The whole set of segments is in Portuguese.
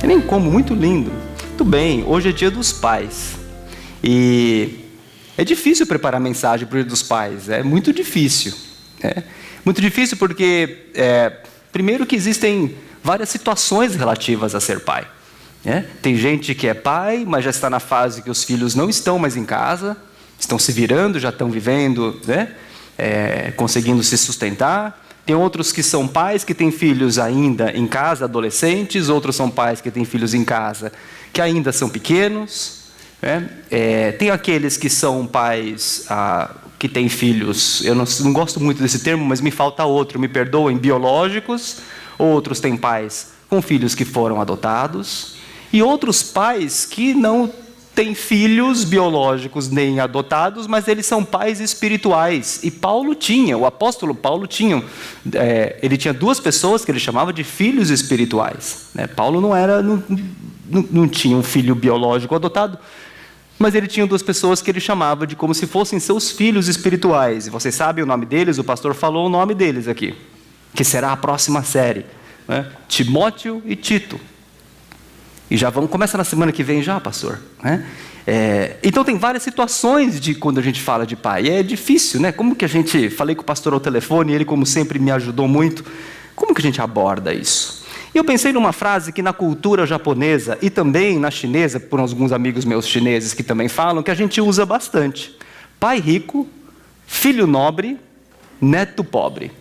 É nem como, muito lindo. Muito bem, hoje é dia dos pais. E é difícil preparar mensagem para o dia dos pais, é muito difícil. Muito difícil porque, primeiro que existem várias situações relativas a ser pai. Tem gente que é pai, mas já está na fase que os filhos não estão mais em casa, estão se virando, já estão vivendo, conseguindo se sustentar. Tem outros que são pais que têm filhos ainda em casa, adolescentes. Outros são pais que têm filhos em casa que ainda são pequenos. Tem aqueles que são pais que têm filhos, eu não gosto muito desse termo, mas me falta outro, me perdoem, biológicos. Outros têm pais com filhos que foram adotados. E outros pais que não têm filhos biológicos nem adotados, mas eles são pais espirituais. E o apóstolo Paulo tinha, ele tinha duas pessoas que ele chamava de filhos espirituais. Paulo não tinha um filho biológico adotado, mas ele tinha duas pessoas que ele chamava de como se fossem seus filhos espirituais. E vocês sabem o nome deles, o pastor falou o nome deles aqui, que será a próxima série. Timóteo e Tito. E já começa na semana que vem já, pastor. Então tem várias situações de quando a gente fala de pai. E é difícil, né? Como que a gente... Falei com o pastor ao telefone, ele como sempre me ajudou muito. Como que a gente aborda isso? E eu pensei numa frase que na cultura japonesa e também na chinesa, por alguns amigos meus chineses que também falam, que a gente usa bastante. Pai rico, filho nobre, neto pobre.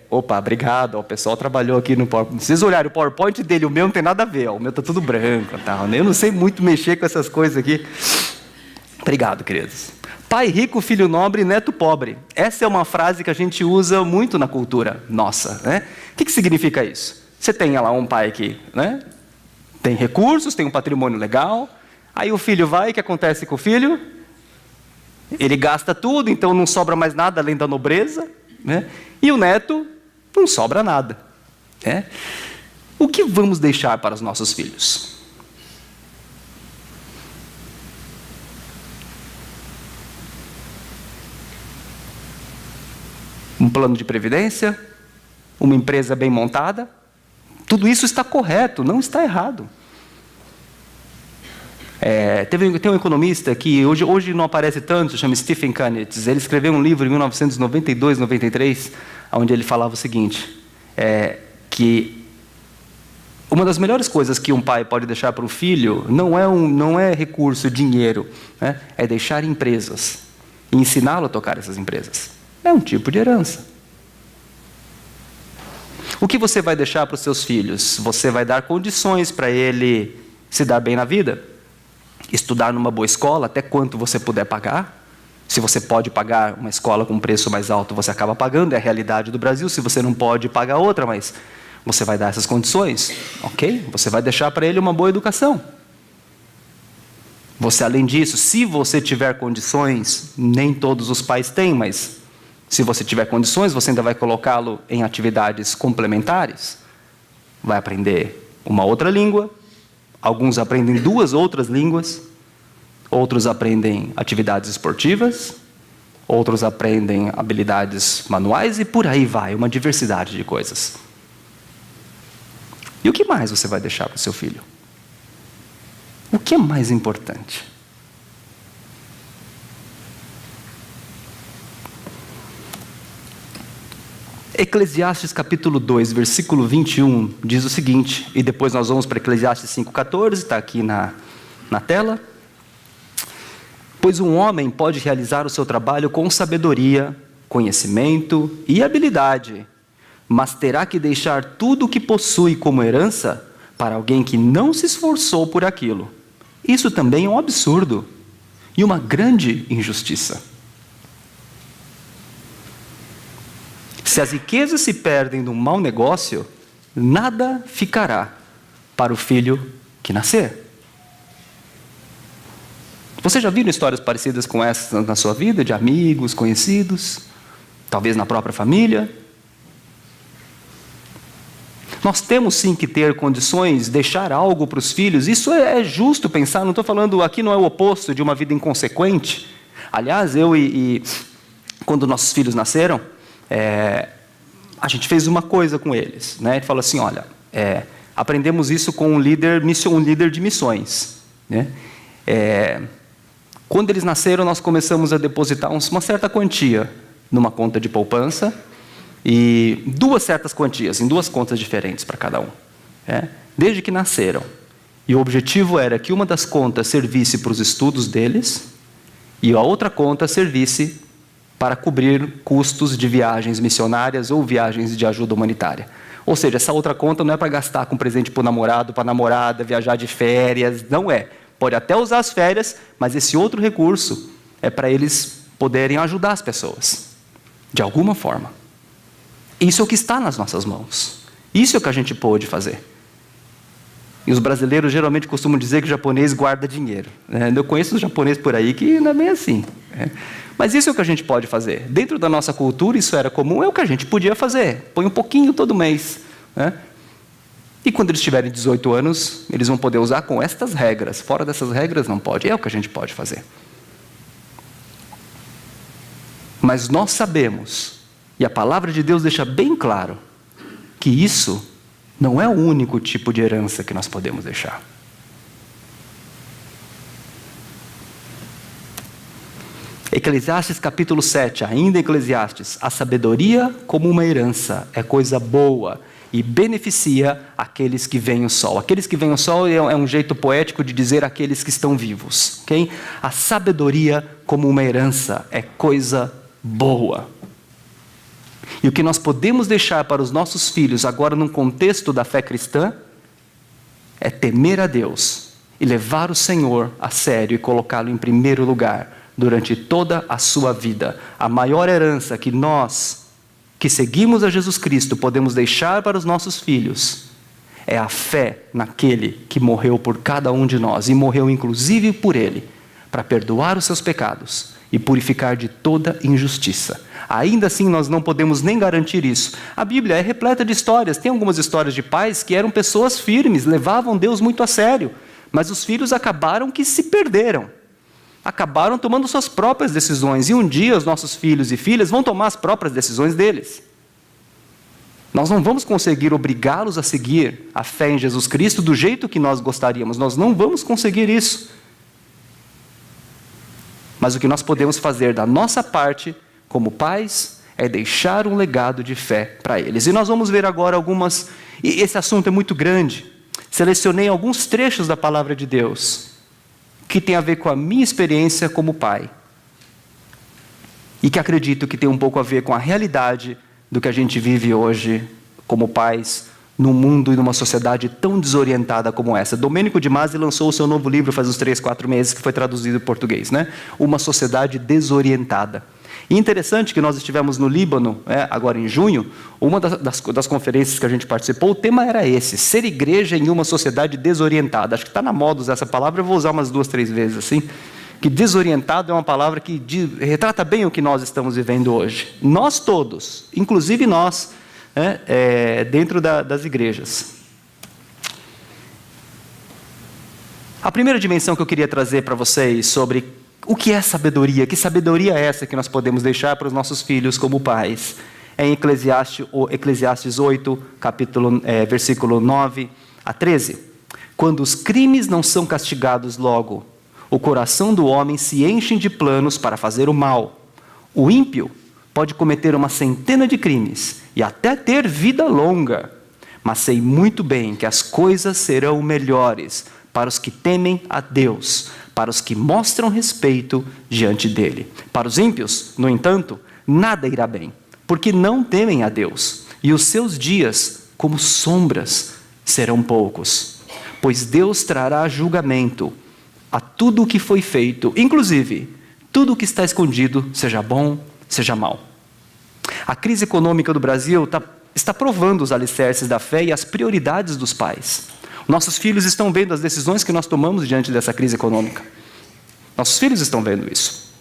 Opa, obrigado, o pessoal trabalhou aqui no PowerPoint. Vocês olharem o PowerPoint dele, o meu não tem nada a ver, o meu está tudo branco. Eu não sei muito mexer com essas coisas aqui. Obrigado, queridos. Pai rico, filho nobre, neto pobre. Essa é uma frase que a gente usa muito na cultura nossa. O que significa isso? Você tem lá um pai que tem recursos, tem um patrimônio legal, aí o filho vai, o que acontece com o filho? Ele gasta tudo, então não sobra mais nada além da nobreza. E o neto não sobra nada. O que vamos deixar para os nossos filhos? Um plano de previdência? Uma empresa bem montada? Tudo isso está correto, não está errado. Tem um economista que hoje não aparece tanto, chama Stephen Kunitz. Ele escreveu um livro em 1992, 93, onde ele falava o seguinte, que uma das melhores coisas que um pai pode deixar para o filho não é recurso, dinheiro, é deixar empresas e ensiná-lo a tocar essas empresas. É um tipo de herança. O que você vai deixar para os seus filhos? Você vai dar condições para ele se dar bem na vida? Estudar numa boa escola, até quanto você puder pagar. Se você pode pagar uma escola com um preço mais alto, você acaba pagando, é a realidade do Brasil. Se você não pode pagar outra, mas você vai dar essas condições, ok? Você vai deixar para ele uma boa educação. Você, além disso, se você tiver condições, nem todos os pais têm, mas se você tiver condições, você ainda vai colocá-lo em atividades complementares. Vai aprender uma outra língua. Alguns aprendem 2 outras línguas, outros aprendem atividades esportivas, outros aprendem habilidades manuais e por aí vai, uma diversidade de coisas. E o que mais você vai deixar para o seu filho? O que é mais importante? Eclesiastes capítulo 2, versículo 21, diz o seguinte, e depois nós vamos para Eclesiastes 5,14, está aqui na tela. Pois um homem pode realizar o seu trabalho com sabedoria, conhecimento e habilidade, mas terá que deixar tudo o que possui como herança para alguém que não se esforçou por aquilo. Isso também é um absurdo e uma grande injustiça. Se as riquezas se perdem num mau negócio, nada ficará para o filho que nascer. Você já viu histórias parecidas com essa na sua vida, de amigos, conhecidos, talvez na própria família? Nós temos sim que ter condições, deixar algo para os filhos. Isso é justo pensar, não estou falando, aqui não é o oposto de uma vida inconsequente. Aliás, quando nossos filhos nasceram, a gente fez uma coisa com eles, Ele falou assim, olha, Aprendemos isso com um líder de missões, né? Quando eles nasceram, nós começamos a depositar uma certa quantia numa conta de poupança e 2 certas quantias, em 2 contas diferentes para cada um, desde que nasceram. E o objetivo era que uma das contas servisse para os estudos deles e a outra conta servisse para cobrir custos de viagens missionárias ou viagens de ajuda humanitária. Ou seja, essa outra conta não é para gastar com presente para o namorado, para a namorada, viajar de férias, não é. Pode até usar as férias, mas esse outro recurso é para eles poderem ajudar as pessoas, de alguma forma. Isso é o que está nas nossas mãos. Isso é o que a gente pôde fazer. E os brasileiros geralmente costumam dizer que o japonês guarda dinheiro, né? Eu conheço os japoneses por aí que não é bem assim, né? Mas isso é o que a gente pode fazer. Dentro da nossa cultura, isso era comum, é o que a gente podia fazer. Põe um pouquinho todo mês, né? E quando eles tiverem 18 anos, eles vão poder usar com estas regras. Fora dessas regras, não pode. É o que a gente pode fazer. Mas nós sabemos, e a palavra de Deus deixa bem claro, que isso não é o único tipo de herança que nós podemos deixar. Eclesiastes capítulo 7, ainda Eclesiastes, a sabedoria como uma herança é coisa boa e beneficia aqueles que veem o sol. Aqueles que veem o sol é um jeito poético de dizer aqueles que estão vivos, ok? A sabedoria como uma herança é coisa boa. E o que nós podemos deixar para os nossos filhos agora num contexto da fé cristã é temer a Deus e levar o Senhor a sério e colocá-lo em primeiro lugar durante toda a sua vida. A maior herança que nós, que seguimos a Jesus Cristo, podemos deixar para os nossos filhos é a fé naquele que morreu por cada um de nós e morreu inclusive por ele, para perdoar os seus pecados e purificar de toda injustiça. Ainda assim, nós não podemos nem garantir isso. A Bíblia é repleta de histórias. Tem algumas histórias de pais que eram pessoas firmes, levavam Deus muito a sério, mas os filhos acabaram que se perderam. Acabaram tomando suas próprias decisões. E um dia os nossos filhos e filhas vão tomar as próprias decisões deles. Nós não vamos conseguir obrigá-los a seguir a fé em Jesus Cristo do jeito que nós gostaríamos. Nós não vamos conseguir isso. Mas o que nós podemos fazer da nossa parte, como pais, é deixar um legado de fé para eles. E nós vamos ver agora algumas... E esse assunto é muito grande. Selecionei alguns trechos da palavra de Deus que tem a ver com a minha experiência como pai. E que acredito que tem um pouco a ver com a realidade do que a gente vive hoje como pais, num mundo e numa sociedade tão desorientada como essa. Domênico de Masi lançou o seu novo livro faz uns 3, 4 meses, que foi traduzido em português, né? Uma sociedade desorientada. E interessante que nós estivemos no Líbano, agora em junho, uma das conferências que a gente participou, o tema era esse, ser igreja em uma sociedade desorientada. Acho que está na moda usar essa palavra, eu vou usar umas 2, 3 vezes assim, que desorientado é uma palavra que retrata bem o que nós estamos vivendo hoje. Nós todos, inclusive nós, dentro das igrejas. A primeira dimensão que eu queria trazer para vocês sobre o que é sabedoria, que sabedoria é essa que nós podemos deixar para os nossos filhos como pais, é em Eclesiastes 8, versículo 9 a 13. Quando os crimes não são castigados logo, o coração do homem se enche de planos para fazer o mal. O ímpio pode cometer 100 de crimes e até ter vida longa, mas sei muito bem que as coisas serão melhores para os que temem a Deus, para os que mostram respeito diante dele. Para os ímpios, no entanto, nada irá bem, porque não temem a Deus, e os seus dias, como sombras, serão poucos. Pois Deus trará julgamento a tudo o que foi feito, inclusive tudo o que está escondido, seja bom, seja mal. A crise econômica do Brasil está provando os alicerces da fé e as prioridades dos pais. Nossos filhos estão vendo as decisões que nós tomamos diante dessa crise econômica. Nossos filhos estão vendo isso.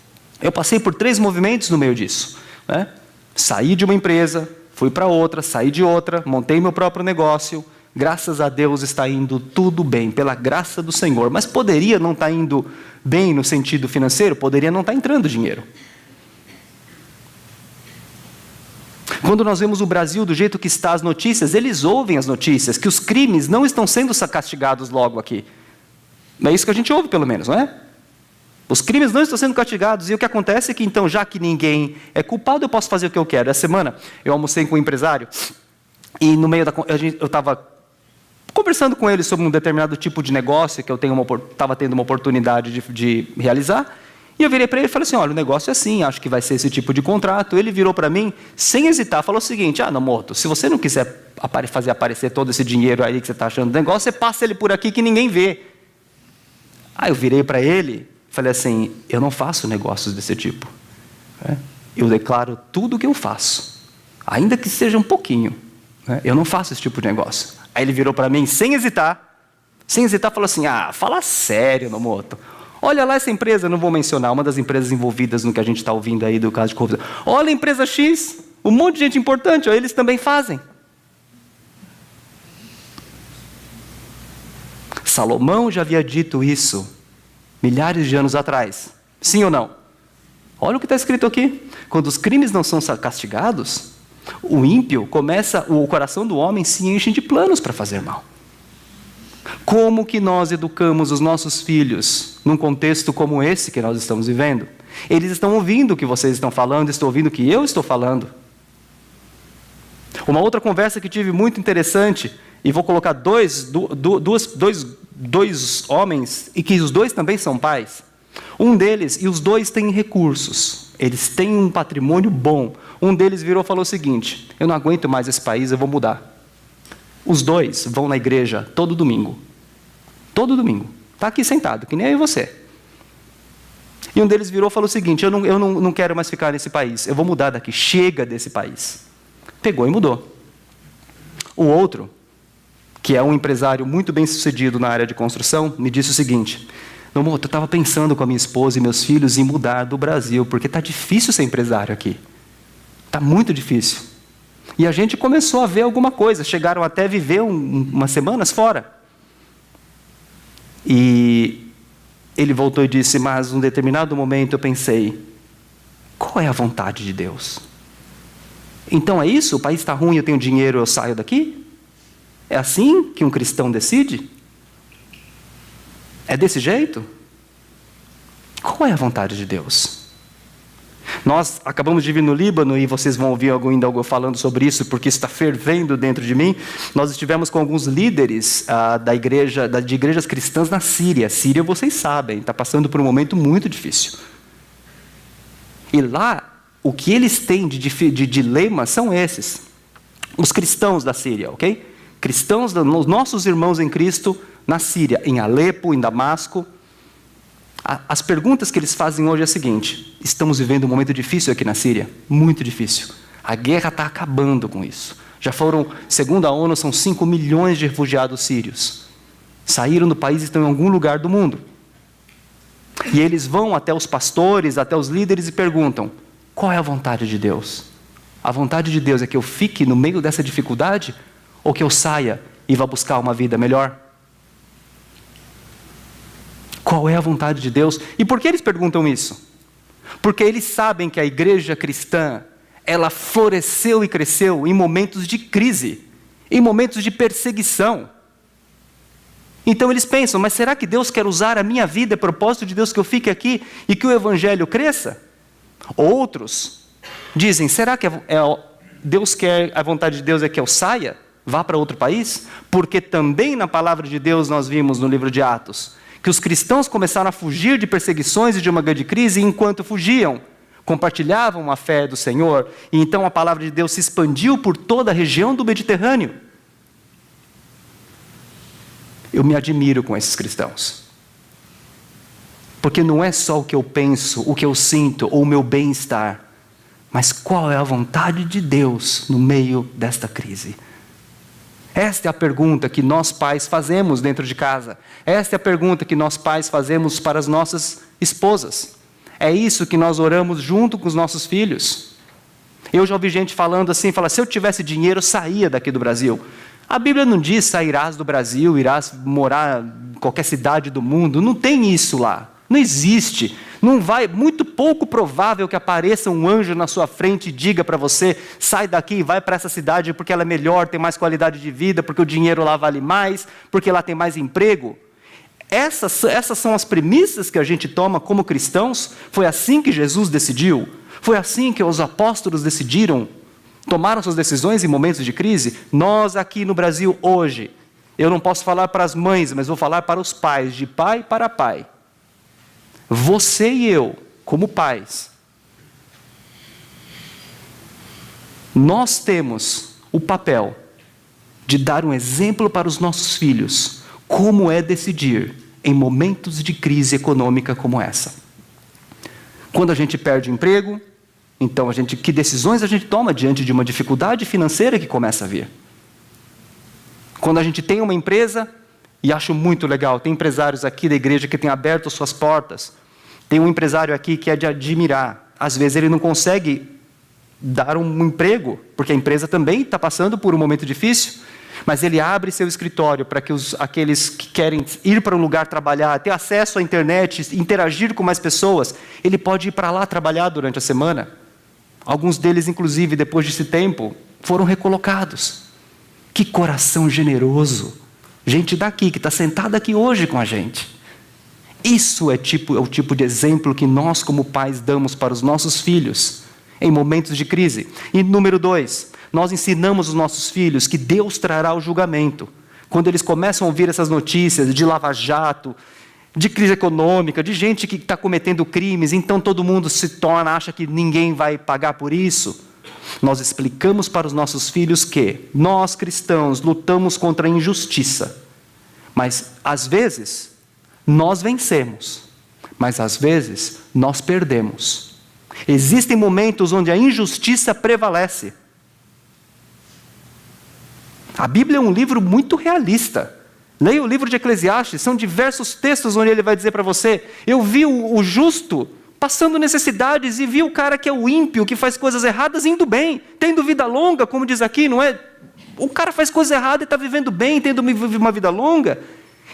Eu passei por 3 movimentos no meio disso, né? Saí de uma empresa, fui para outra, saí de outra, montei meu próprio negócio. Graças a Deus está indo tudo bem, pela graça do Senhor. Mas poderia não estar indo bem no sentido financeiro, poderia não estar entrando dinheiro. Quando nós vemos o Brasil do jeito que está as notícias, eles ouvem as notícias, que os crimes não estão sendo castigados logo aqui. É isso que a gente ouve, pelo menos, não é? Os crimes não estão sendo castigados, e o que acontece é que, então, já que ninguém é culpado, eu posso fazer o que eu quero. Essa semana, eu almocei com um empresário, e no meio eu estava conversando com ele sobre um determinado tipo de negócio que eu estava tendo uma oportunidade de realizar, e eu virei para ele e falei assim, olha, o negócio é assim, acho que vai ser esse tipo de contrato. Ele virou para mim, sem hesitar, falou o seguinte, Nomoto, se você não quiser fazer aparecer todo esse dinheiro aí que você está achando do negócio, você passa ele por aqui que ninguém vê. Aí eu virei para ele, falei assim, eu não faço negócios desse tipo. Eu declaro tudo o que eu faço, ainda que seja um pouquinho. Eu não faço esse tipo de negócio. Aí ele virou para mim, sem hesitar, falou assim, fala sério, Nomoto. Olha lá essa empresa, não vou mencionar, uma das empresas envolvidas no que a gente está ouvindo aí do caso de corrupção. Olha a empresa X, um monte de gente importante, eles também fazem. Salomão já havia dito isso milhares de anos atrás. Sim ou não? Olha o que está escrito aqui. Quando os crimes não são castigados, o ímpio o coração do homem se enche de planos para fazer mal. Como que nós educamos os nossos filhos num contexto como esse que nós estamos vivendo? Eles estão ouvindo o que vocês estão falando, estão ouvindo o que eu estou falando. Uma outra conversa que tive muito interessante, e vou colocar dois homens, e que os dois também são pais. Um deles, e os dois têm recursos, eles têm um patrimônio bom. Um deles virou e falou o seguinte, eu não aguento mais esse país, eu vou mudar. Os dois vão na igreja todo domingo. Todo domingo. Está aqui sentado, que nem eu e você. E um deles virou e falou o seguinte, eu não quero mais ficar nesse país, eu vou mudar daqui, chega desse país. Pegou e mudou. O outro, que é um empresário muito bem sucedido na área de construção, me disse o seguinte, Nomoto, eu estava pensando com a minha esposa e meus filhos em mudar do Brasil, porque está difícil ser empresário aqui. Está muito difícil. E a gente começou a ver alguma coisa, chegaram até a viver umas semanas fora. E ele voltou e disse, mas num determinado momento eu pensei, qual é a vontade de Deus? Então é isso? O país está ruim, eu tenho dinheiro, eu saio daqui? É assim que um cristão decide? É desse jeito? Qual é a vontade de Deus? Nós acabamos de vir no Líbano, e vocês vão ouvir ainda algo falando sobre isso, porque isso está fervendo dentro de mim. Nós estivemos com alguns líderes de igrejas cristãs na Síria. Síria, vocês sabem, está passando por um momento muito difícil. E lá, o que eles têm de dilema são esses. Os cristãos da Síria, ok? Cristãos, nossos irmãos em Cristo na Síria, em Alepo, em Damasco. As perguntas que eles fazem hoje é a seguinte, estamos vivendo um momento difícil aqui na Síria, muito difícil. A guerra está acabando com isso. Já foram, segundo a ONU, são 5 milhões de refugiados sírios. Saíram do país e estão em algum lugar do mundo. E eles vão até os pastores, até os líderes e perguntam, qual é a vontade de Deus? A vontade de Deus é que eu fique no meio dessa dificuldade ou que eu saia e vá buscar uma vida melhor? Qual é a vontade de Deus? E por que eles perguntam isso? Porque eles sabem que a igreja cristã, ela floresceu e cresceu em momentos de crise, em momentos de perseguição. Então eles pensam, mas será que Deus quer usar a minha vida, é propósito de Deus que eu fique aqui e que o evangelho cresça? Outros dizem, será que Deus quer, a vontade de Deus é que eu saia, vá para outro país? Porque também na palavra de Deus nós vimos no livro de Atos, que os cristãos começaram a fugir de perseguições e de uma grande crise, e enquanto fugiam, compartilhavam a fé do Senhor, e então a palavra de Deus se expandiu por toda a região do Mediterrâneo. Eu me admiro com esses cristãos. Porque não é só o que eu penso, o que eu sinto, ou o meu bem-estar, mas qual é a vontade de Deus no meio desta crise? Esta é a pergunta que nós pais fazemos dentro de casa. Esta é a pergunta que nós pais fazemos para as nossas esposas. É isso que nós oramos junto com os nossos filhos. Eu já ouvi gente falando assim, se eu tivesse dinheiro, eu saía daqui do Brasil. A Bíblia não diz, sairás do Brasil, irás morar em qualquer cidade do mundo. Não tem isso lá. Não existe. Muito pouco provável que apareça um anjo na sua frente e diga para você, sai daqui e vai para essa cidade porque ela é melhor, tem mais qualidade de vida, porque o dinheiro lá vale mais, porque lá tem mais emprego. Essas são as premissas que a gente toma como cristãos. Foi assim que Jesus decidiu? Foi assim que os apóstolos decidiram? Tomaram suas decisões em momentos de crise? Nós aqui no Brasil hoje, eu não posso falar para as mães, mas vou falar para os pais, de pai para pai. Você e eu, como pais, nós temos o papel de dar um exemplo para os nossos filhos, como é decidir em momentos de crise econômica como essa. Quando a gente perde o emprego, então que decisões a gente toma diante de uma dificuldade financeira que começa a vir? Quando a gente tem uma empresa, e acho muito legal, tem empresários aqui da igreja que têm aberto suas portas. Tem um empresário aqui que é de admirar. Às vezes ele não consegue dar um emprego, porque a empresa também está passando por um momento difícil, mas ele abre seu escritório para que aqueles que querem ir para um lugar trabalhar, ter acesso à internet, interagir com mais pessoas, ele pode ir para lá trabalhar durante a semana. Alguns deles, inclusive, depois desse tempo, foram recolocados. Que coração generoso! Gente daqui, que está sentada aqui hoje com a gente. Isso é o tipo de exemplo que nós, como pais, damos para os nossos filhos em momentos de crise. E número 2, nós ensinamos os nossos filhos que Deus trará o julgamento. Quando eles começam a ouvir essas notícias de lava-jato, de crise econômica, de gente que está cometendo crimes, então todo mundo acha que ninguém vai pagar por isso. Nós explicamos para os nossos filhos que nós, cristãos, lutamos contra a injustiça. Mas, às vezes, nós vencemos, mas às vezes nós perdemos. Existem momentos onde a injustiça prevalece. A Bíblia é um livro muito realista. Leia o livro de Eclesiastes, são diversos textos onde ele vai dizer para você, eu vi o justo passando necessidades e vi o cara que é o ímpio, que faz coisas erradas, indo bem, tendo vida longa, como diz aqui, não é? O cara faz coisa errada e está vivendo bem, tendo uma vida longa.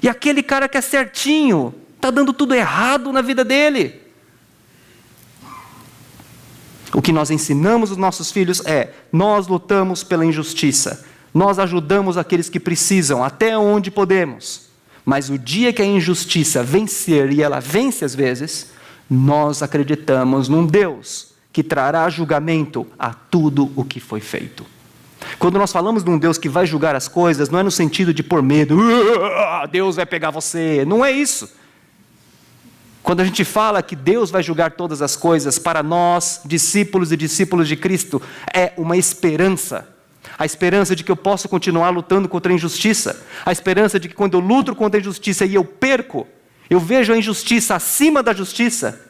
E aquele cara que é certinho, está dando tudo errado na vida dele. O que nós ensinamos os nossos filhos é, nós lutamos pela injustiça, nós ajudamos aqueles que precisam, até onde podemos. Mas o dia que a injustiça vencer, e ela vence às vezes, nós acreditamos num Deus que trará julgamento a tudo o que foi feito. Quando nós falamos de um Deus que vai julgar as coisas, não é no sentido de pôr medo, Deus vai pegar você, não é isso. Quando a gente fala que Deus vai julgar todas as coisas, para nós, discípulos e discípulos de Cristo, é uma esperança. A esperança de que eu posso continuar lutando contra a injustiça. A esperança de que quando eu luto contra a injustiça e eu perco, eu vejo a injustiça acima da justiça,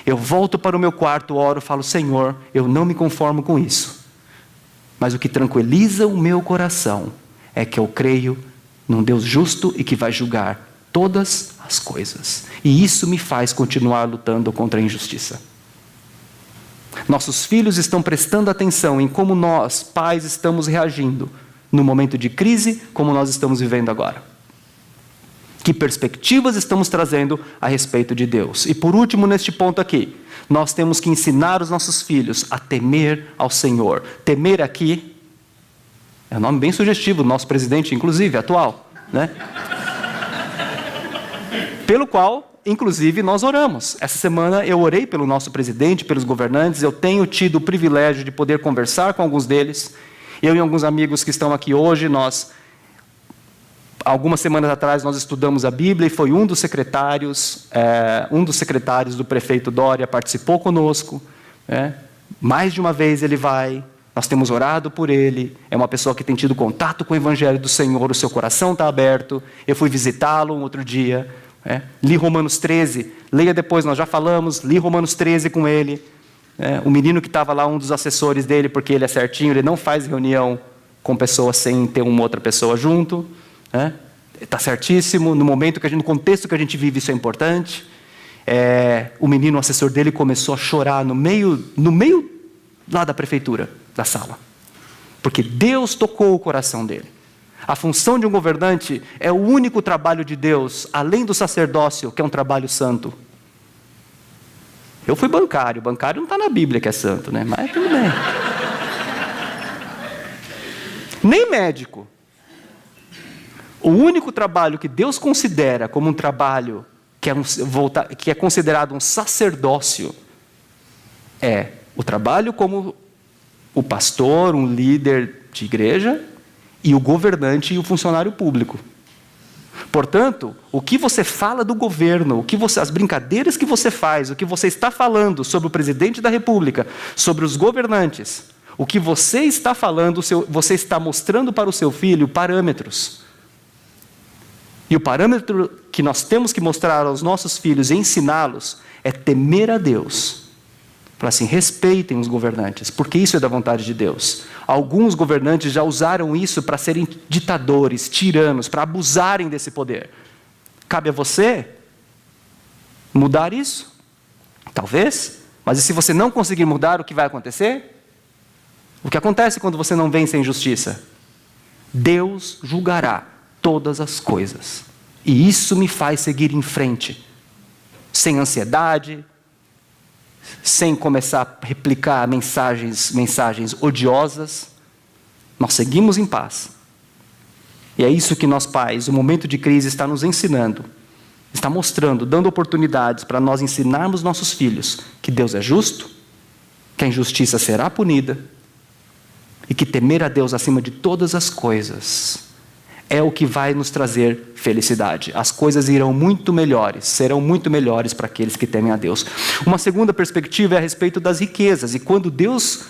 eu volto para o meu quarto, oro, falo, Senhor, eu não me conformo com isso. Mas o que tranquiliza o meu coração é que eu creio num Deus justo e que vai julgar todas as coisas. E isso me faz continuar lutando contra a injustiça. Nossos filhos estão prestando atenção em como nós, pais, estamos reagindo no momento de crise, como nós estamos vivendo agora. Que perspectivas estamos trazendo a respeito de Deus? E por último, neste ponto aqui, nós temos que ensinar os nossos filhos a temer ao Senhor. Temer aqui é um nome bem sugestivo do nosso presidente, inclusive, atual, né? Pelo qual, inclusive, nós oramos. Essa semana eu orei pelo nosso presidente, pelos governantes, eu tenho tido o privilégio de poder conversar com alguns deles. Eu e alguns amigos que estão aqui hoje, algumas semanas atrás nós estudamos a Bíblia e foi um dos secretários do prefeito Dória participou conosco. Mais de uma vez ele vai, nós temos orado por ele, é uma pessoa que tem tido contato com o Evangelho do Senhor, o seu coração está aberto. Eu fui visitá-lo um outro dia, li Romanos 13, leia depois, nós já falamos, li Romanos 13 com ele. O menino que estava lá, um dos assessores dele, porque ele é certinho, ele não faz reunião com pessoas sem ter uma outra pessoa junto. Está certíssimo, no contexto que a gente vive, isso é importante. O menino, o assessor dele, começou a chorar no meio lá da prefeitura, da sala, porque Deus tocou o coração dele. A função de um governante é o único trabalho de Deus, além do sacerdócio, que é um trabalho santo. Eu fui bancário. Bancário não está na Bíblia que é santo, né? Mas tudo bem. Nem médico. O único trabalho que Deus considera como um trabalho que é considerado um sacerdócio é o trabalho como o pastor, um líder de igreja, e o governante e o funcionário público. Portanto, o que você fala do governo, as brincadeiras que você faz, o que você está falando sobre o presidente da República, sobre os governantes, o que você está falando, você está mostrando para o seu filho parâmetros. E o parâmetro que nós temos que mostrar aos nossos filhos e ensiná-los é temer a Deus. Para assim, respeitem os governantes, porque isso é da vontade de Deus. Alguns governantes já usaram isso para serem ditadores, tiranos, para abusarem desse poder. Cabe a você mudar isso? Talvez. Mas e se você não conseguir mudar, o que vai acontecer? O que acontece quando você não vence a injustiça? Deus julgará todas as coisas. E isso me faz seguir em frente, sem ansiedade, sem começar a replicar mensagens odiosas. Nós seguimos em paz. E é isso que nós pais, o momento de crise, está nos ensinando, está mostrando, dando oportunidades para nós ensinarmos nossos filhos que Deus é justo, que a injustiça será punida e que temer a Deus acima de todas as coisas é o que vai nos trazer felicidade. As coisas irão muito melhores, serão muito melhores para aqueles que temem a Deus. Uma segunda perspectiva é a respeito das riquezas. E quando Deus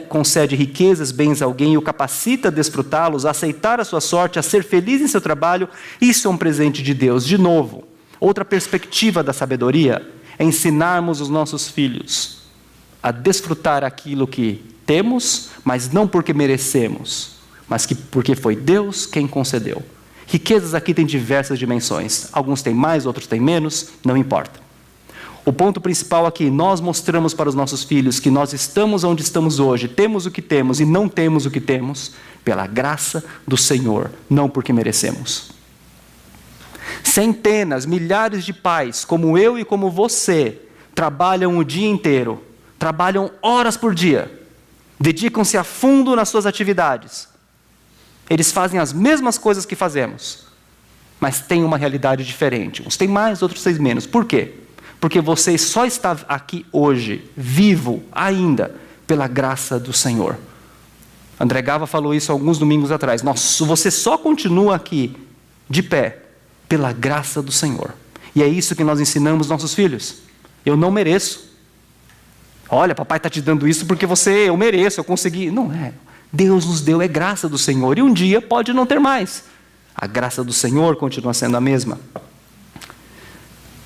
concede riquezas, bens a alguém e o capacita a desfrutá-los, a aceitar a sua sorte, a ser feliz em seu trabalho, isso é um presente de Deus. De novo, outra perspectiva da sabedoria é ensinarmos os nossos filhos a desfrutar aquilo que temos, mas não porque merecemos, mas porque foi Deus quem concedeu. Riquezas aqui têm diversas dimensões. Alguns têm mais, outros têm menos, não importa. O ponto principal aqui, nós mostramos para os nossos filhos que nós estamos onde estamos hoje, temos o que temos e não temos o que temos, pela graça do Senhor, não porque merecemos. Centenas, milhares de pais, como eu e como você, trabalham o dia inteiro, trabalham horas por dia, dedicam-se a fundo nas suas atividades. Eles fazem as mesmas coisas que fazemos, mas têm uma realidade diferente. Uns têm mais, outros têm menos. Por quê? Porque você só está aqui hoje, vivo ainda, pela graça do Senhor. André Gava falou isso alguns domingos atrás. Você só continua aqui, de pé, pela graça do Senhor. E é isso que nós ensinamos nossos filhos. Eu não mereço. Olha, papai está te dando isso porque eu mereço, eu consegui. Não é. Deus nos deu, é graça do Senhor. E um dia pode não ter mais. A graça do Senhor continua sendo a mesma.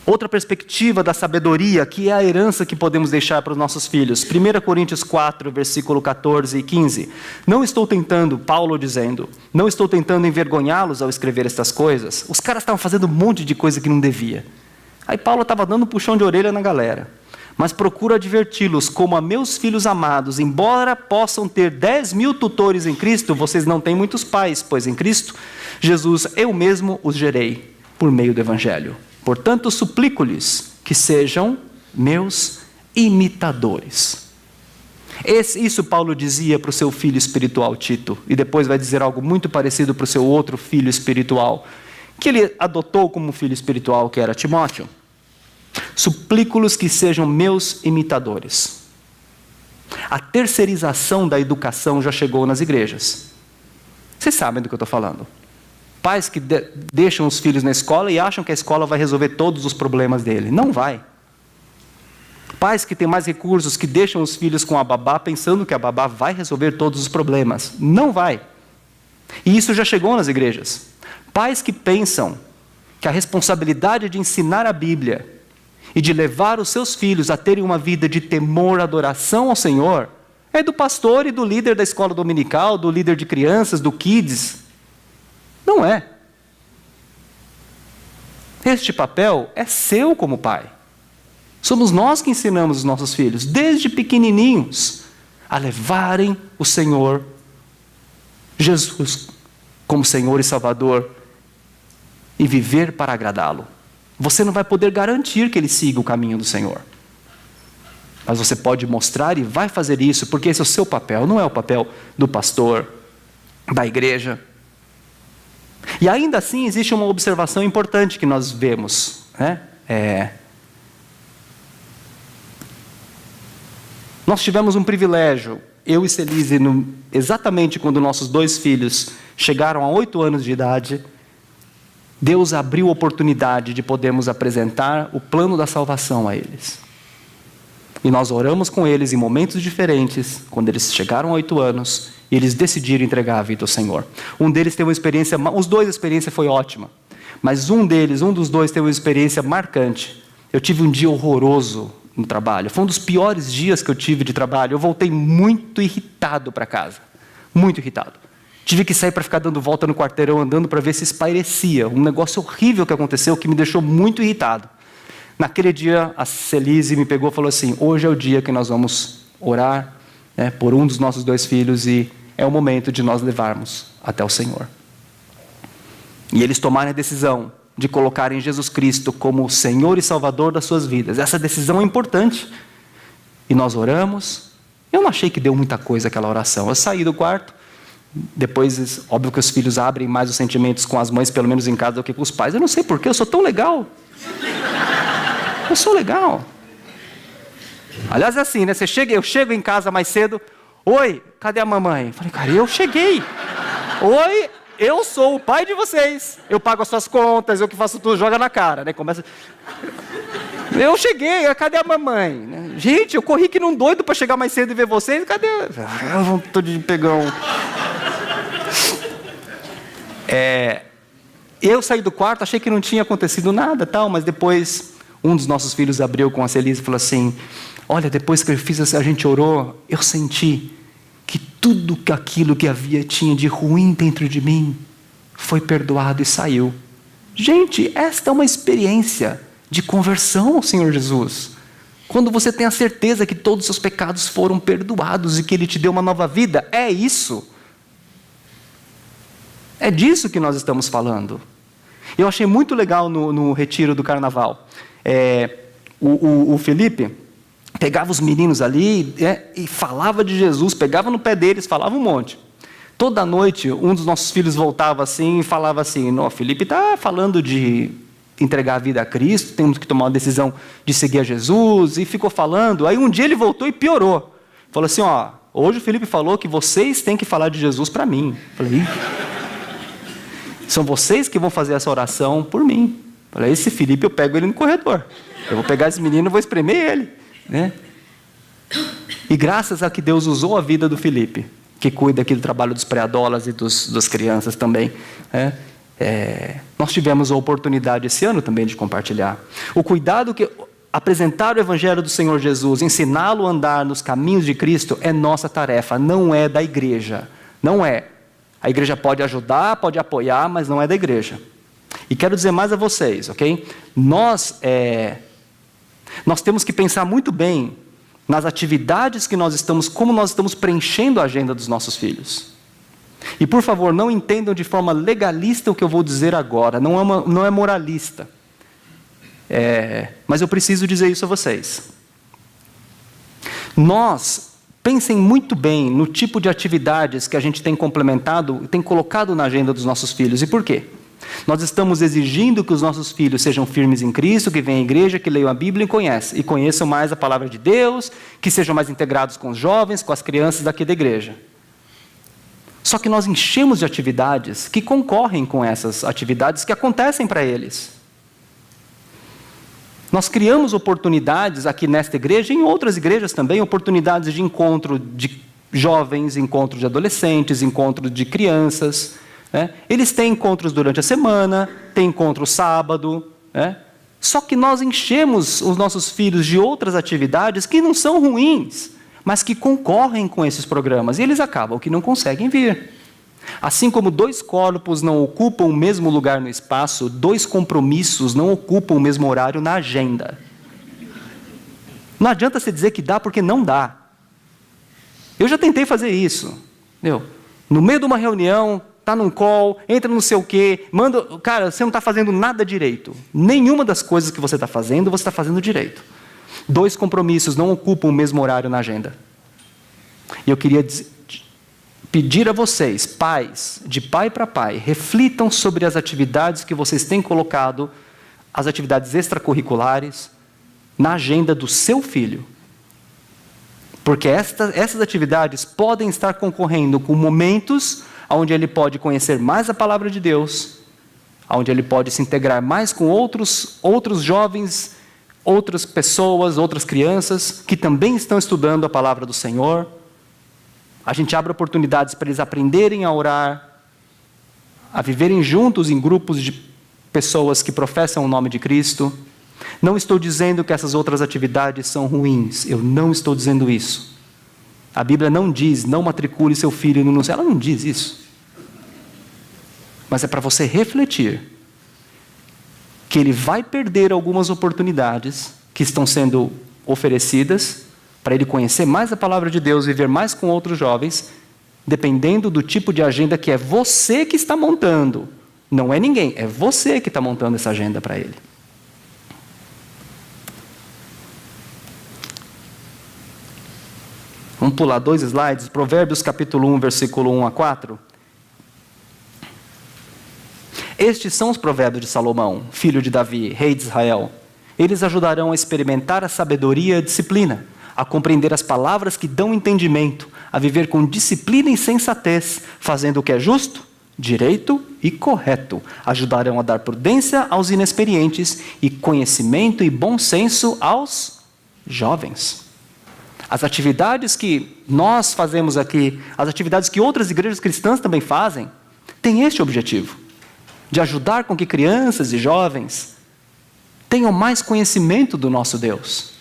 Outra perspectiva da sabedoria, que é a herança que podemos deixar para os nossos filhos. 1 Coríntios 4, versículo 14 e 15. Não estou tentando, Paulo dizendo, não estou tentando envergonhá-los ao escrever estas coisas. Os caras estavam fazendo um monte de coisa que não devia. Aí Paulo estava dando um puxão de orelha na galera. Mas procuro adverti-los como a meus filhos amados, embora possam ter 10.000 tutores em Cristo, vocês não têm muitos pais, pois em Cristo Jesus eu mesmo os gerei por meio do Evangelho. Portanto, suplico-lhes que sejam meus imitadores. Isso Paulo dizia para o seu filho espiritual Tito, e depois vai dizer algo muito parecido para o seu outro filho espiritual, que ele adotou como filho espiritual, que era Timóteo. Suplico-los que sejam meus imitadores. A terceirização da educação já chegou nas igrejas. Vocês sabem do que eu estou falando. Pais que deixam os filhos na escola e acham que a escola vai resolver todos os problemas dele. Não vai. Pais que têm mais recursos, que deixam os filhos com a babá, pensando que a babá vai resolver todos os problemas. Não vai. E isso já chegou nas igrejas. Pais que pensam que a responsabilidade de ensinar a Bíblia e de levar os seus filhos a terem uma vida de temor, adoração ao Senhor, é do pastor e do líder da escola dominical, do líder de crianças, do kids. Não é. Este papel é seu como pai. Somos nós que ensinamos os nossos filhos, desde pequenininhos, a levarem o Senhor, Jesus, como Senhor e Salvador, e viver para agradá-lo. Você não vai poder garantir que ele siga o caminho do Senhor. Mas você pode mostrar e vai fazer isso, porque esse é o seu papel, não é o papel do pastor, da igreja. E ainda assim existe uma observação importante que nós vemos, né? Nós tivemos um privilégio, eu e Celise, exatamente quando nossos 2 filhos chegaram a 8 anos de idade, Deus abriu a oportunidade de podermos apresentar o plano da salvação a eles. E nós oramos com eles em momentos diferentes, quando eles chegaram a 8 anos, e eles decidiram entregar a vida ao Senhor. Um deles teve uma experiência, os dois a experiência foi ótima, mas um dos dois teve uma experiência marcante. Eu tive um dia horroroso no trabalho, foi um dos piores dias que eu tive de trabalho. Eu voltei muito irritado para casa, muito irritado. Tive que sair para ficar dando volta no quarteirão, andando para ver se espairecia. Um negócio horrível que aconteceu, que me deixou muito irritado. Naquele dia, a Celise me pegou e falou assim: hoje é o dia que nós vamos orar, né, por um dos nossos 2 filhos, e é o momento de nós levarmos até o Senhor. E eles tomaram a decisão de colocarem Jesus Cristo como o Senhor e Salvador das suas vidas. Essa decisão é importante. E nós oramos. Eu não achei que deu muita coisa aquela oração. Eu saí do quarto. Depois, óbvio que os filhos abrem mais os sentimentos com as mães, pelo menos em casa, do que com os pais. Eu não sei porquê, eu sou tão legal. Eu sou legal. Aliás, é assim, né? Eu chego em casa mais cedo. Oi, cadê a mamãe? Eu falei, cara, eu cheguei. Oi, eu sou o pai de vocês. Eu pago as suas contas, eu que faço tudo, joga na cara, né? Começa... Eu cheguei, cadê a mamãe? Gente, eu corri que não doido para chegar mais cedo e ver vocês. Cadê? Eu vontade de pegar um... Eu saí do quarto, achei que não tinha acontecido nada, tal, mas depois um dos nossos filhos abriu com a Celise e falou assim: olha, depois que eu fiz, a gente orou, eu senti que tudo aquilo que tinha de ruim dentro de mim foi perdoado e saiu. Gente, esta é uma experiência de conversão ao Senhor Jesus. Quando você tem a certeza que todos os seus pecados foram perdoados e que Ele te deu uma nova vida, é isso. É disso que nós estamos falando. Eu achei muito legal no retiro do carnaval. O Felipe pegava os meninos ali e falava de Jesus, pegava no pé deles, falava um monte. Toda noite, um dos nossos filhos voltava assim e falava assim: não, Felipe está falando de entregar a vida a Cristo, temos que tomar uma decisão de seguir a Jesus, e ficou falando. Aí um dia ele voltou e piorou. Falou assim: ó, hoje o Felipe falou que vocês têm que falar de Jesus para mim. Falei: são vocês que vão fazer essa oração por mim. Falei: esse Felipe eu pego ele no corredor. Eu vou pegar esse menino e vou espremer ele, né? E graças a que Deus usou a vida do Felipe, que cuida aqui do trabalho dos pré-adolas e das crianças também, nós tivemos a oportunidade esse ano também de compartilhar. O cuidado que apresentar o Evangelho do Senhor Jesus, ensiná-lo a andar nos caminhos de Cristo, é nossa tarefa, não é da igreja. Não é. A igreja pode ajudar, pode apoiar, mas não é da igreja. E quero dizer mais a vocês, ok? Nós temos que pensar muito bem nas atividades que como nós estamos preenchendo a agenda dos nossos filhos. E por favor, não entendam de forma legalista o que eu vou dizer agora, não é moralista. Mas eu preciso dizer isso a vocês. Pensem muito bem no tipo de atividades que a gente tem complementado, tem colocado na agenda dos nossos filhos. E por quê? Nós estamos exigindo que os nossos filhos sejam firmes em Cristo, que venham à igreja, que leiam a Bíblia e conheçam mais a palavra de Deus, que sejam mais integrados com os jovens, com as crianças daqui da igreja. Só que nós enchemos de atividades que concorrem com essas atividades que acontecem para eles. Nós criamos oportunidades aqui nesta igreja e em outras igrejas também, oportunidades de encontro de jovens, encontro de adolescentes, encontro de crianças. Eles têm encontros durante a semana, têm encontro sábado. Só que nós enchemos os nossos filhos de outras atividades que não são ruins, mas que concorrem com esses programas, e eles acabam que não conseguem vir. Assim como 2 corpos não ocupam o mesmo lugar no espaço, 2 compromissos não ocupam o mesmo horário na agenda. Não adianta você dizer que dá, porque não dá. Eu já tentei fazer isso. No meio de uma reunião, está num call, entra no sei o quê, manda... Cara, você não está fazendo nada direito. Nenhuma das coisas que você está fazendo direito. 2 compromissos não ocupam o mesmo horário na agenda. E eu queria pedir a vocês, pais, de pai para pai, reflitam sobre as atividades que vocês têm colocado, as atividades extracurriculares, na agenda do seu filho. Porque essas atividades podem estar concorrendo com momentos onde ele pode conhecer mais a palavra de Deus, onde ele pode se integrar mais com outros jovens, outras pessoas, outras crianças que também estão estudando a palavra do Senhor. A gente abre oportunidades para eles aprenderem a orar, a viverem juntos em grupos de pessoas que professam o nome de Cristo. Não estou dizendo que essas outras atividades são ruins, eu não estou dizendo isso. A Bíblia não diz, não matricule seu filho no céu, ela não diz isso. Mas é para você refletir que ele vai perder algumas oportunidades que estão sendo oferecidas para ele conhecer mais a palavra de Deus, viver mais com outros jovens, dependendo do tipo de agenda que é você que está montando. Não é ninguém, é você que está montando essa agenda para ele. Vamos pular 2 slides, Provérbios capítulo 1, versículo 1 a 4. Estes são os provérbios de Salomão, filho de Davi, rei de Israel. Eles ajudarão a experimentar a sabedoria e a disciplina, a compreender as palavras que dão entendimento, a viver com disciplina e sensatez, fazendo o que é justo, direito e correto. Ajudarão a dar prudência aos inexperientes e conhecimento e bom senso aos jovens. As atividades que nós fazemos aqui, as atividades que outras igrejas cristãs também fazem, têm este objetivo, de ajudar com que crianças e jovens tenham mais conhecimento do nosso Deus.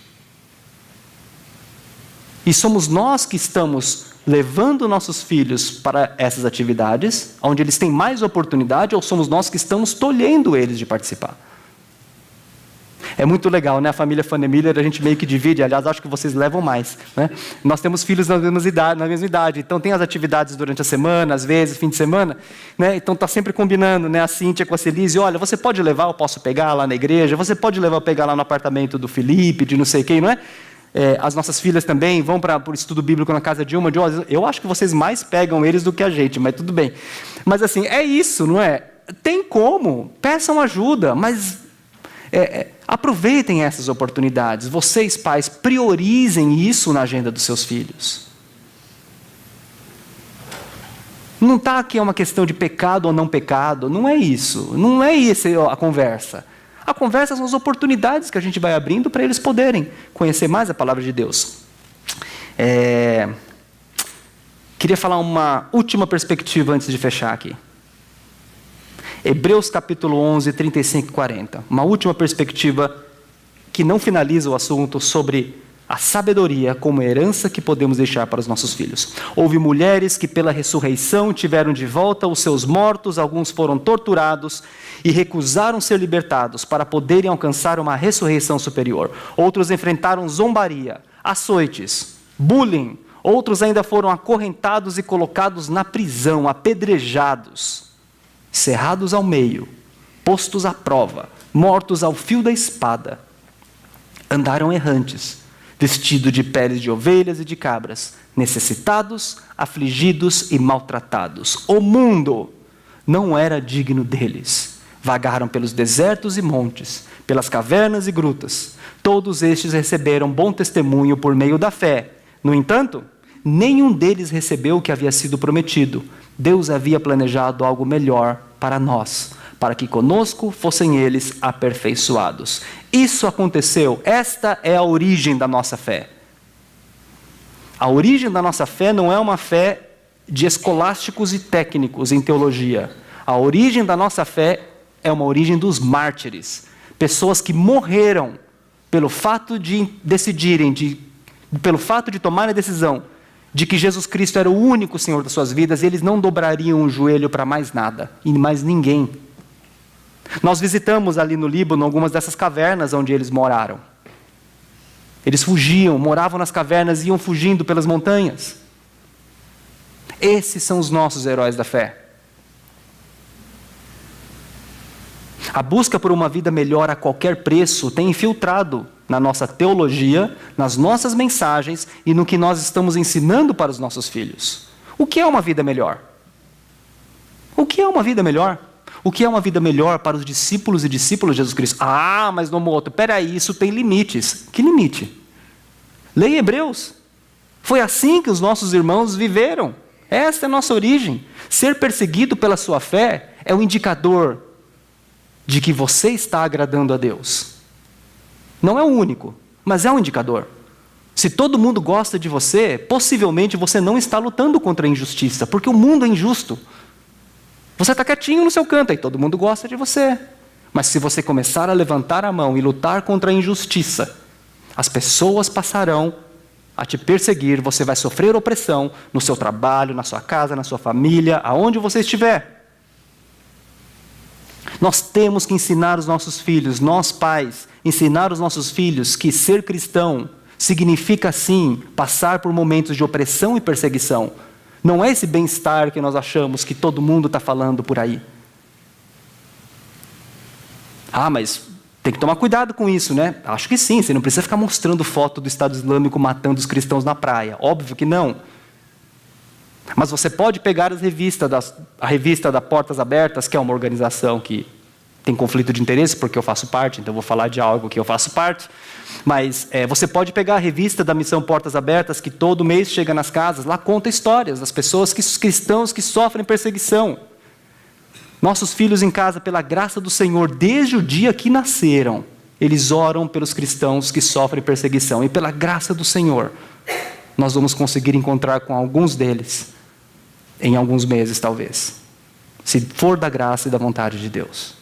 E somos nós que estamos levando nossos filhos para essas atividades, onde eles têm mais oportunidade, ou somos nós que estamos tolhendo eles de participar? É muito legal, né? A família Fanemiller, a gente meio que divide, aliás, acho que vocês levam mais, né? Nós temos filhos na mesma idade, então tem as atividades durante a semana, às vezes, fim de semana, né? Então está sempre combinando, né? A Cíntia com a Celise, olha, você pode levar, eu posso pegar lá na igreja, você pode levar, eu pegar lá no apartamento do Felipe, de não sei quem, não é? As nossas filhas também vão para o estudo bíblico na casa de uma, de outra. Eu acho que vocês mais pegam eles do que a gente, mas tudo bem. Mas assim, é isso, não é? Tem como, peçam ajuda, mas aproveitem essas oportunidades. Vocês, pais, priorizem isso na agenda dos seus filhos. Não está aqui uma questão de pecado ou não pecado, não é isso. Não é isso a conversa. A conversa são as oportunidades que a gente vai abrindo para eles poderem conhecer mais a palavra de Deus. Queria falar uma última perspectiva antes de fechar aqui. Hebreus capítulo 11, 35 e 40. Uma última perspectiva que não finaliza o assunto sobre a sabedoria como herança que podemos deixar para os nossos filhos. Houve mulheres que pela ressurreição tiveram de volta os seus mortos, alguns foram torturados e recusaram ser libertados para poderem alcançar uma ressurreição superior. Outros enfrentaram zombaria, açoites, bullying. Outros ainda foram acorrentados e colocados na prisão, apedrejados, cerrados ao meio, postos à prova, mortos ao fio da espada. Andaram errantes, vestidos de peles de ovelhas e de cabras, necessitados, afligidos e maltratados. O mundo não era digno deles. Vagaram pelos desertos e montes, pelas cavernas e grutas. Todos estes receberam bom testemunho por meio da fé. No entanto, nenhum deles recebeu o que havia sido prometido. Deus havia planejado algo melhor para nós, para que conosco fossem eles aperfeiçoados. Isso aconteceu, esta é a origem da nossa fé. A origem da nossa fé não é uma fé de escolásticos e técnicos em teologia. A origem da nossa fé é uma origem dos mártires, pessoas que morreram pelo fato de decidirem, pelo fato de tomarem a decisão de que Jesus Cristo era o único Senhor das suas vidas, e eles não dobrariam o joelho para mais nada, e mais ninguém. Nós visitamos ali no Líbano algumas dessas cavernas onde eles moraram. Eles fugiam, moravam nas cavernas e iam fugindo pelas montanhas. Esses são os nossos heróis da fé. A busca por uma vida melhor a qualquer preço tem infiltrado na nossa teologia, nas nossas mensagens e no que nós estamos ensinando para os nossos filhos. O que é uma vida melhor? O que é uma vida melhor? O que é uma vida melhor para os discípulos e discípulas de Jesus Cristo? Ah, mas Nomoto, peraí, isso tem limites. Que limite? Leia Hebreus. Foi assim que os nossos irmãos viveram. Essa é a nossa origem. Ser perseguido pela sua fé é um indicador de que você está agradando a Deus. Não é o único, mas é um indicador. Se todo mundo gosta de você, possivelmente você não está lutando contra a injustiça, porque o mundo é injusto. Você está quietinho no seu canto e todo mundo gosta de você. Mas se você começar a levantar a mão e lutar contra a injustiça, as pessoas passarão a te perseguir, você vai sofrer opressão no seu trabalho, na sua casa, na sua família, aonde você estiver. Nós temos que ensinar os nossos filhos, nós pais, ensinar os nossos filhos que ser cristão significa sim passar por momentos de opressão e perseguição. Não é esse bem-estar que nós achamos que todo mundo está falando por aí. Ah, mas tem que tomar cuidado com isso, né? Acho que sim, você não precisa ficar mostrando foto do Estado Islâmico matando os cristãos na praia. Óbvio que não. Mas você pode pegar a revista da Portas Abertas, que é uma organização que tem conflito de interesse, porque eu faço parte, então eu vou falar de algo que eu faço parte. Mas você pode pegar a revista da Missão Portas Abertas, que todo mês chega nas casas, lá conta histórias das pessoas, cristãos que sofrem perseguição. Nossos filhos em casa, pela graça do Senhor, desde o dia que nasceram, eles oram pelos cristãos que sofrem perseguição. E pela graça do Senhor, nós vamos conseguir encontrar com alguns deles, em alguns meses talvez, se for da graça e da vontade de Deus.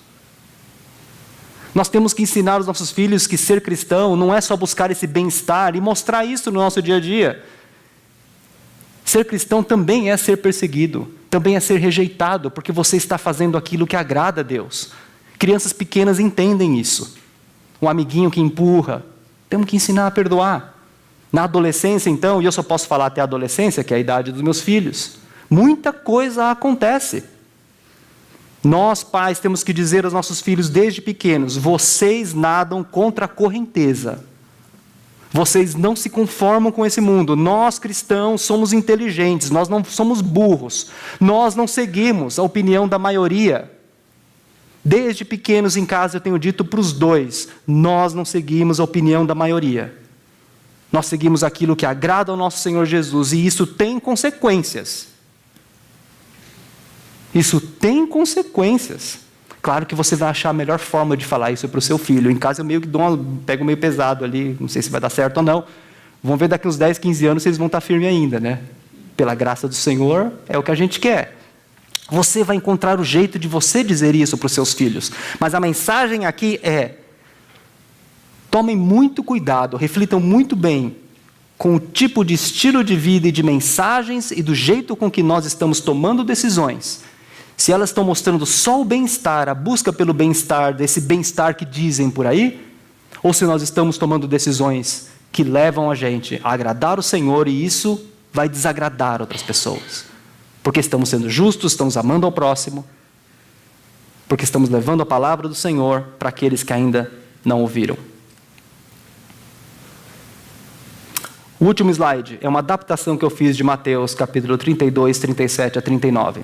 Nós temos que ensinar os nossos filhos que ser cristão não é só buscar esse bem-estar e mostrar isso no nosso dia a dia. Ser cristão também é ser perseguido, também é ser rejeitado, porque você está fazendo aquilo que agrada a Deus. Crianças pequenas entendem isso. Um amiguinho que empurra, temos que ensinar a perdoar. Na adolescência, então, e eu só posso falar até a adolescência, que é a idade dos meus filhos, muita coisa acontece. Nós, pais, temos que dizer aos nossos filhos desde pequenos: vocês nadam contra a correnteza. Vocês não se conformam com esse mundo. Nós, cristãos, somos inteligentes, nós não somos burros. Nós não seguimos a opinião da maioria. Desde pequenos em casa eu tenho dito para os dois: nós não seguimos a opinião da maioria. Nós seguimos aquilo que agrada ao nosso Senhor Jesus, e isso tem consequências. Isso tem consequências. Claro que você vai achar a melhor forma de falar isso para o seu filho. Em casa eu meio que pego meio pesado ali, não sei se vai dar certo ou não. Vamos ver daqui uns 10, 15 anos se eles vão estar firmes ainda, né? Pela graça do Senhor, é o que a gente quer. Você vai encontrar o jeito de você dizer isso para os seus filhos. Mas a mensagem aqui é: tomem muito cuidado, reflitam muito bem com o tipo de estilo de vida e de mensagens e do jeito com que nós estamos tomando decisões. Se elas estão mostrando só o bem-estar, a busca pelo bem-estar, desse bem-estar que dizem por aí, ou se nós estamos tomando decisões que levam a gente a agradar o Senhor e isso vai desagradar outras pessoas. Porque estamos sendo justos, estamos amando ao próximo, porque estamos levando a palavra do Senhor para aqueles que ainda não ouviram. O último slide é uma adaptação que eu fiz de Mateus, capítulo 32, 37 a 39.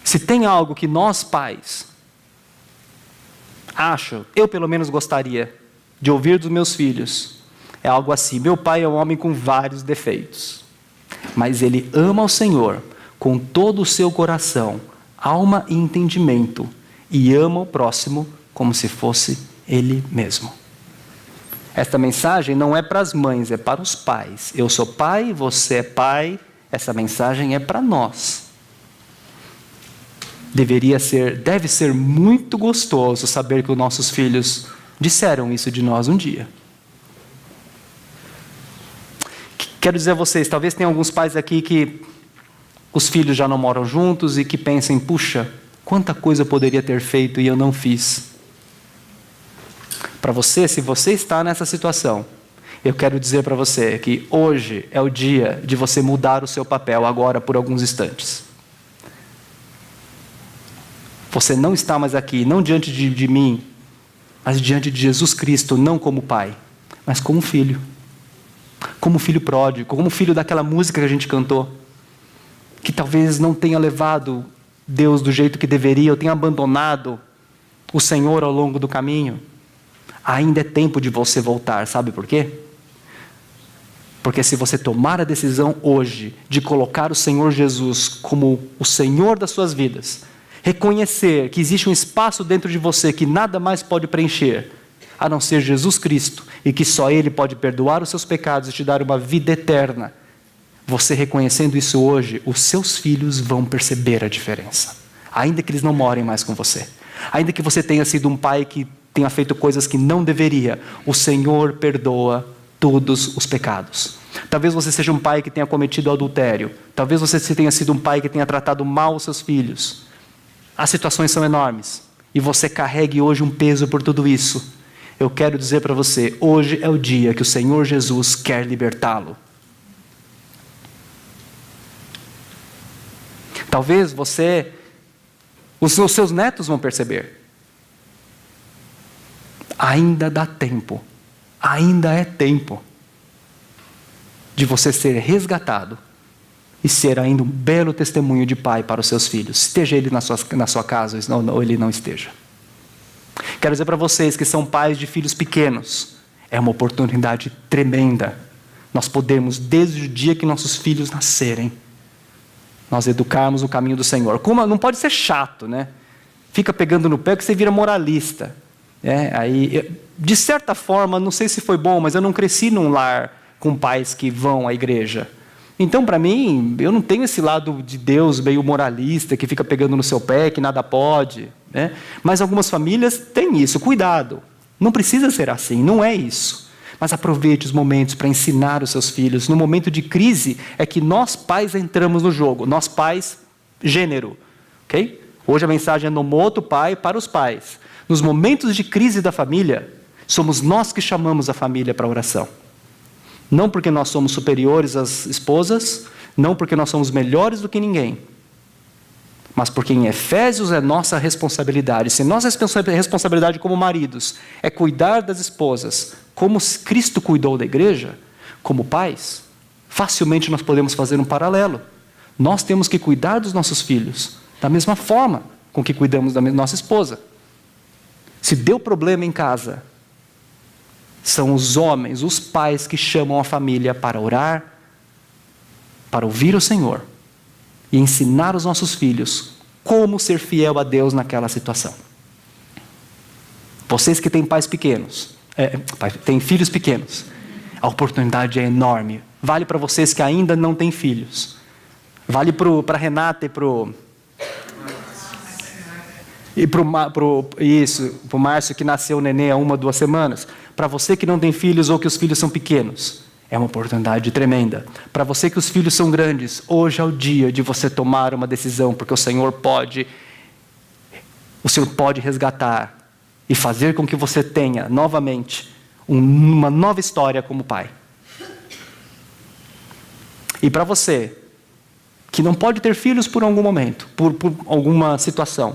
Se tem algo que nós pais, eu pelo menos gostaria de ouvir dos meus filhos, é algo assim: meu pai é um homem com vários defeitos, mas ele ama o Senhor com todo o seu coração, alma e entendimento, e ama o próximo como se fosse ele mesmo. Esta mensagem não é para as mães, é para os pais. Eu sou pai, você é pai, essa mensagem é para nós. Deve ser muito gostoso saber que os nossos filhos disseram isso de nós um dia. Quero dizer a vocês, talvez tenha alguns pais aqui que os filhos já não moram juntos e que pensem: puxa, quanta coisa eu poderia ter feito e eu não fiz. Para você, se você está nessa situação, eu quero dizer para você que hoje é o dia de você mudar o seu papel agora por alguns instantes. Você não está mais aqui, não diante de mim, mas diante de Jesus Cristo, não como pai, mas como filho. Como filho pródigo, como filho daquela música que a gente cantou, que talvez não tenha levado Deus do jeito que deveria, ou tenha abandonado o Senhor ao longo do caminho. Ainda é tempo de você voltar, sabe por quê? Porque se você tomar a decisão hoje de colocar o Senhor Jesus como o Senhor das suas vidas, reconhecer que existe um espaço dentro de você que nada mais pode preencher, a não ser Jesus Cristo, e que só Ele pode perdoar os seus pecados e te dar uma vida eterna, você reconhecendo isso hoje, os seus filhos vão perceber a diferença. Ainda que eles não morem mais com você, ainda que você tenha sido um pai que tenha feito coisas que não deveria, o Senhor perdoa todos os pecados. Talvez você seja um pai que tenha cometido adultério, talvez você tenha sido um pai que tenha tratado mal os seus filhos. As situações são enormes, e você carregue hoje um peso por tudo isso. Eu quero dizer para você, hoje é o dia que o Senhor Jesus quer libertá-lo. Talvez os seus netos vão perceber. Ainda dá tempo, ainda é tempo de você ser resgatado e ser ainda um belo testemunho de pai para os seus filhos. Esteja ele na sua casa ou ele não esteja. Quero dizer para vocês que são pais de filhos pequenos, é uma oportunidade tremenda. Nós podemos, desde o dia que nossos filhos nascerem, nós educarmos o caminho do Senhor. Não pode ser chato, né? Fica pegando no pé que você vira moralista. De certa forma, não sei se foi bom, mas eu não cresci num lar com pais que vão à igreja. Então, para mim, eu não tenho esse lado de Deus meio moralista, que fica pegando no seu pé, que nada pode. Né? Mas algumas famílias têm isso. Cuidado, não precisa ser assim, não é isso. Mas aproveite os momentos para ensinar os seus filhos. No momento de crise é que nós pais entramos no jogo, nós pais, gênero. Okay? Hoje a mensagem é nomoto, pai, para os pais. Nos momentos de crise da família, somos nós que chamamos a família para a oração. Não porque nós somos superiores às esposas, não porque nós somos melhores do que ninguém, mas porque em Efésios é nossa responsabilidade. Se nossa responsabilidade como maridos é cuidar das esposas, como Cristo cuidou da igreja, como pais, facilmente nós podemos fazer um paralelo. Nós temos que cuidar dos nossos filhos da mesma forma com que cuidamos da nossa esposa. Se deu problema em casa, são os homens, os pais que chamam a família para orar, para ouvir o Senhor e ensinar os nossos filhos como ser fiel a Deus naquela situação. Vocês que têm pais pequenos, têm filhos pequenos, a oportunidade é enorme. Vale para vocês que ainda não têm filhos. Vale para a Renata e para o Márcio, que nasceu o nenê há 1 ou 2 semanas. Para você que não tem filhos ou que os filhos são pequenos, é uma oportunidade tremenda. Para você que os filhos são grandes, hoje é o dia de você tomar uma decisão, porque o Senhor pode resgatar e fazer com que você tenha novamente uma nova história como pai. E para você que não pode ter filhos por algum momento, por alguma situação,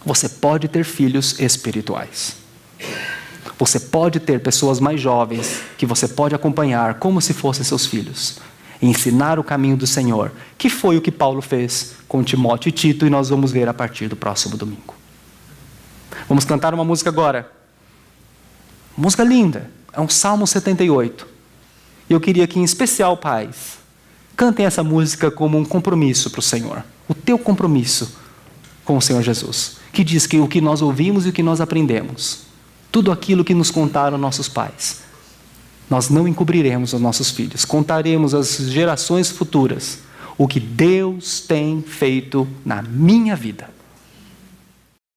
você pode ter filhos espirituais. Você pode ter pessoas mais jovens que você pode acompanhar como se fossem seus filhos. E ensinar o caminho do Senhor, que foi o que Paulo fez com Timóteo e Tito, e nós vamos ver a partir do próximo domingo. Vamos cantar uma música agora. Música linda, é um Salmo 78. E eu queria que, em especial, pais, cantem essa música como um compromisso para o Senhor. O teu compromisso com o Senhor Jesus. Que diz que o que nós ouvimos e o que nós aprendemos, tudo aquilo que nos contaram nossos pais, nós não encobriremos aos nossos filhos. Contaremos às gerações futuras o que Deus tem feito na minha vida.